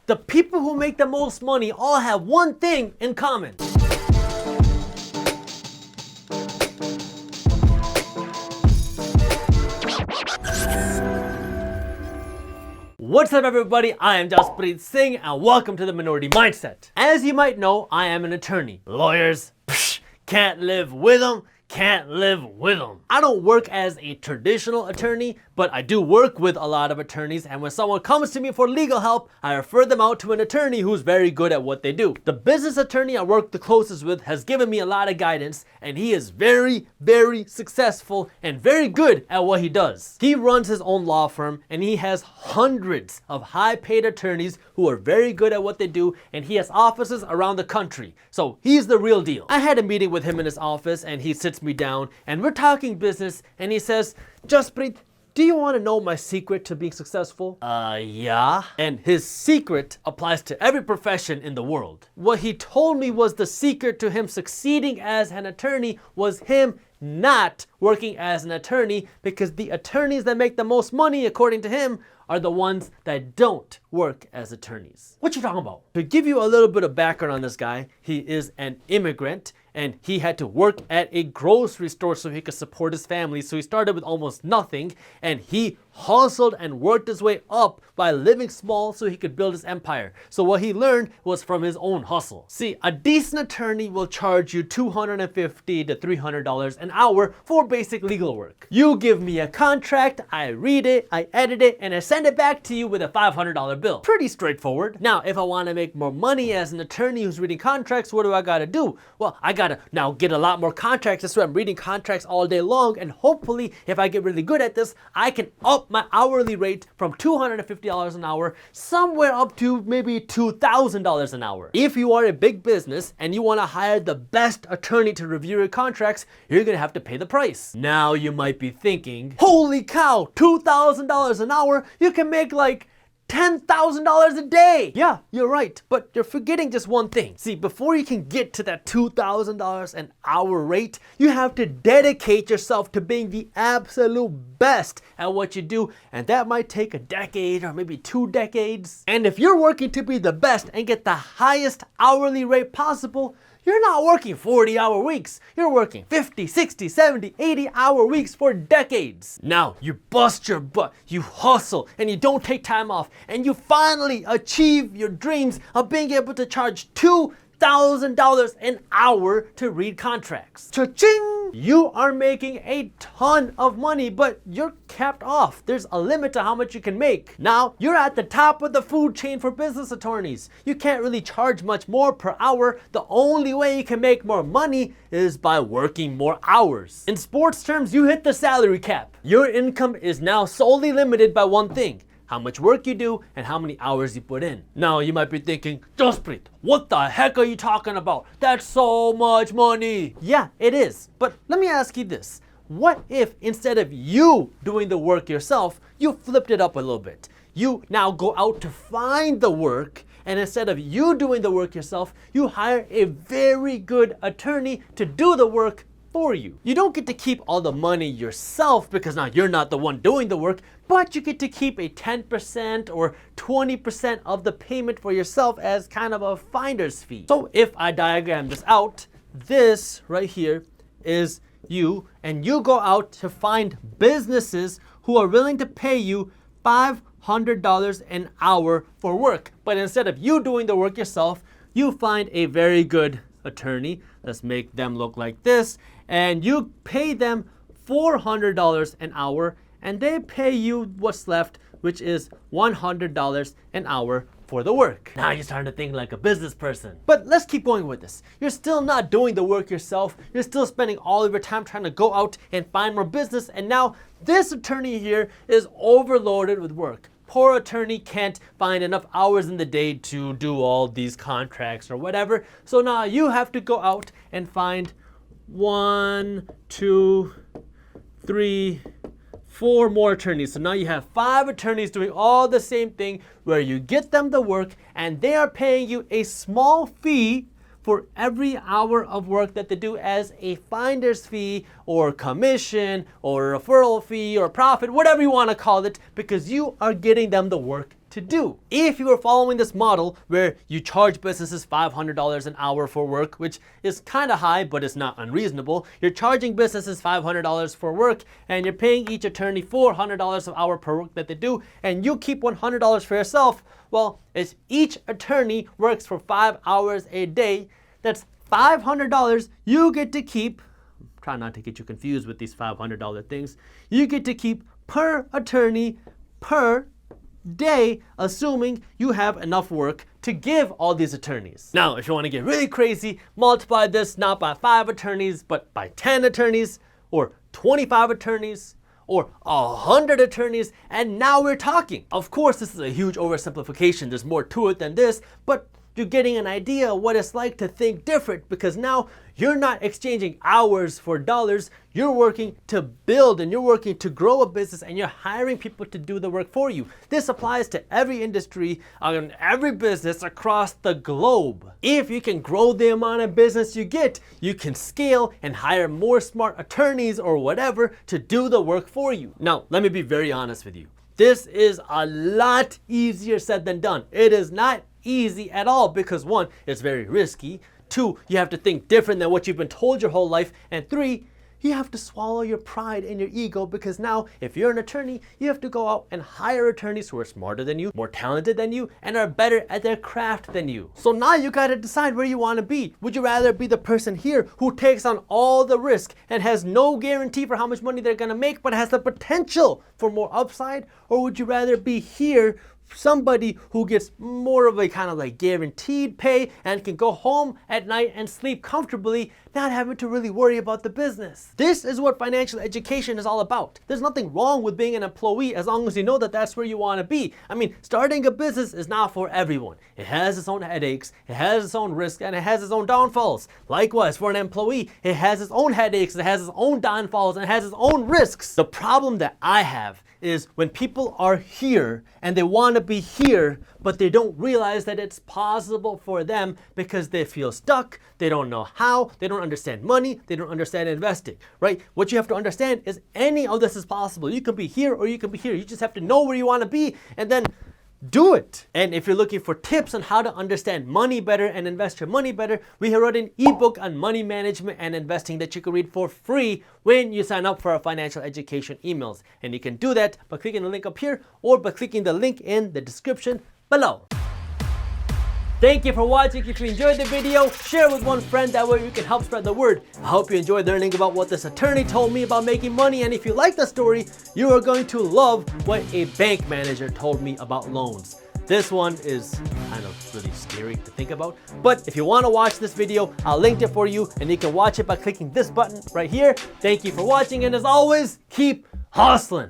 The people who make the most money all have one thing in common. What's up everybody, I am Jaspreet Singh and welcome to the Minority Mindset. As you might know, I am an attorney. Lawyers, can't live with them. Can't live with them. I don't work as a traditional attorney, but I do work with a lot of attorneys, and when someone comes to me for legal help, I refer them out to an attorney who's very good at what they do. The business attorney I work the closest with has given me a lot of guidance, and he is very, very successful and very good at what he does. He runs his own law firm, and he has hundreds of high-paid attorneys who are very good at what they do, and he has offices around the country. So he's the real deal. I had a meeting with him in his office, and he sits me down and we're talking business, and he says, Jaspreet, do you want to know my secret to being successful? Yeah. And his secret applies to every profession in the world. What he told me was the secret to him succeeding as an attorney was him not working as an attorney, because the attorneys that make the most money, according to him, are the ones that don't work as attorneys. What you talking about? To give you a little bit of background on this guy, he is an immigrant and he had to work at a grocery store so he could support his family. So he started with almost nothing and he hustled and worked his way up by living small so he could build his empire. So what he learned was from his own hustle. See, a decent attorney will charge you $250 to $300 an hour for basic legal work. You give me a contract, I read it, I edit it, and I send it back to you with a $500 bill. Pretty straightforward. Now, if I want to make more money as an attorney who's reading contracts, what do I gotta do? Well, I gotta now get a lot more contracts, so I'm reading contracts all day long, and hopefully, if I get really good at this, I can up my hourly rate from $250 an hour somewhere up to maybe $2,000 an hour. If you are a big business and you want to hire the best attorney to review your contracts, you're gonna have to pay the price. Now you might be thinking, holy cow, $2,000 an hour, you can make like $10,000 a day. Yeah, you're right, but you're forgetting just one thing. See, before you can get to that $2,000 an hour rate, you have to dedicate yourself to being the absolute best at what you do, and that might take a decade or maybe 2 decades. And if you're working to be the best and get the highest hourly rate possible, you're not working 40-hour weeks. You're working 50, 60, 70, 80-hour weeks for decades. Now, you bust your butt, you hustle, and you don't take time off, and you finally achieve your dreams of being able to charge $2,000 an hour to read contracts. Cha-ching! You are making a ton of money, but you're capped off. There's a limit to how much you can make. Now, you're at the top of the food chain for business attorneys. You can't really charge much more per hour. The only way you can make more money is by working more hours. In sports terms, you hit the salary cap. Your income is now solely limited by one thing: how much work you do and how many hours you put in. Now you might be thinking, Jaspreet, what the heck are you talking about? That's so much money. Yeah, it is. But let me ask you this. What if instead of you doing the work yourself, you flipped it up a little bit? You now go out to find the work, and instead of you doing the work yourself, you hire a very good attorney to do the work for you. You don't get to keep all the money yourself because now you're not the one doing the work, but you get to keep a 10% or 20% of the payment for yourself as kind of a finder's fee. So if I diagram this out, this right here is you, and you go out to find businesses who are willing to pay you $500 an hour for work. But instead of you doing the work yourself, you find a very good attorney. Let's make them look like this. And you pay them $400 an hour, and they pay you what's left, which is $100 an hour for the work. Now you're starting to think like a business person. But let's keep going with this. You're still not doing the work yourself. You're still spending all of your time trying to go out and find more business. And now this attorney here is overloaded with work. Poor attorney can't find enough hours in the day to do all these contracts or whatever. So now you have to go out and find 1, 2, 3, 4 more attorneys. So now you have 5 attorneys doing all the same thing, where you get them the work and they are paying you a small fee for every hour of work that they do as a finder's fee or commission or referral fee or profit, whatever you want to call it, because you are getting them the work to do. If you were following this model where you charge businesses $500 an hour for work, which is kind of high, but it's not unreasonable. You're charging businesses $500 for work, and you're paying each attorney $400 an hour per work that they do, and you keep $100 for yourself. Well, if each attorney works for 5 hours a day, that's $500 you get to keep. Try not to get you confused with these $500 things. You get to keep per attorney per day, assuming you have enough work to give all these attorneys. Now, if you want to get really crazy, multiply this not by 5 attorneys, but by 10 attorneys, or 25 attorneys, or 100 attorneys, and now we're talking. Of course, this is a huge oversimplification. There's more to it than this, but you're getting an idea of what it's like to think different, because now you're not exchanging hours for dollars. You're working to build and you're working to grow a business, and you're hiring people to do the work for you. This applies to every industry and every business across the globe. If you can grow the amount of business you get, you can scale and hire more smart attorneys or whatever to do the work for you. Now, let me be very honest with you. This is a lot easier said than done. It is not easy at all, because 1, it's very risky. 2, you have to think different than what you've been told your whole life. And 3, you have to swallow your pride and your ego, because now if you're an attorney, you have to go out and hire attorneys who are smarter than you, more talented than you, and are better at their craft than you. So now you got to decide where you want to be. Would you rather be the person here who takes on all the risk and has no guarantee for how much money they're going to make, but has the potential for more upside? Or would you rather be here, somebody who gets more of a kind of like guaranteed pay and can go home at night and sleep comfortably, not having to really worry about the business? This is what financial education is all about. There's nothing wrong with being an employee as long as you know that that's where you want to be. I mean, starting a business is not for everyone. It has its own headaches, it has its own risks, and it has its own downfalls. Likewise, for an employee, it has its own headaches, it has its own downfalls, and it has its own risks. The problem that I have is when people are here and they want to be here, but they don't realize that it's possible for them because they feel stuck, they don't know how, they don't understand money, they don't understand investing, right? What you have to understand is any of this is possible. You can be here or you can be here. You just have to know where you want to be and then do it. And if you're looking for tips on how to understand money better and invest your money better, we have wrote an ebook on money management and investing that you can read for free when you sign up for our financial education emails. And you can do that by clicking the link up here or by clicking the link in the description below. Thank you for watching. If you enjoyed the video, share with one friend, that way you can help spread the word. I hope you enjoyed learning about what this attorney told me about making money, and if you like the story, you are going to love what a bank manager told me about loans. This one is kind of really scary to think about, but if you want to watch this video, I'll link it for you, and you can watch it by clicking this button right here. Thank you for watching, and as always, keep hustling.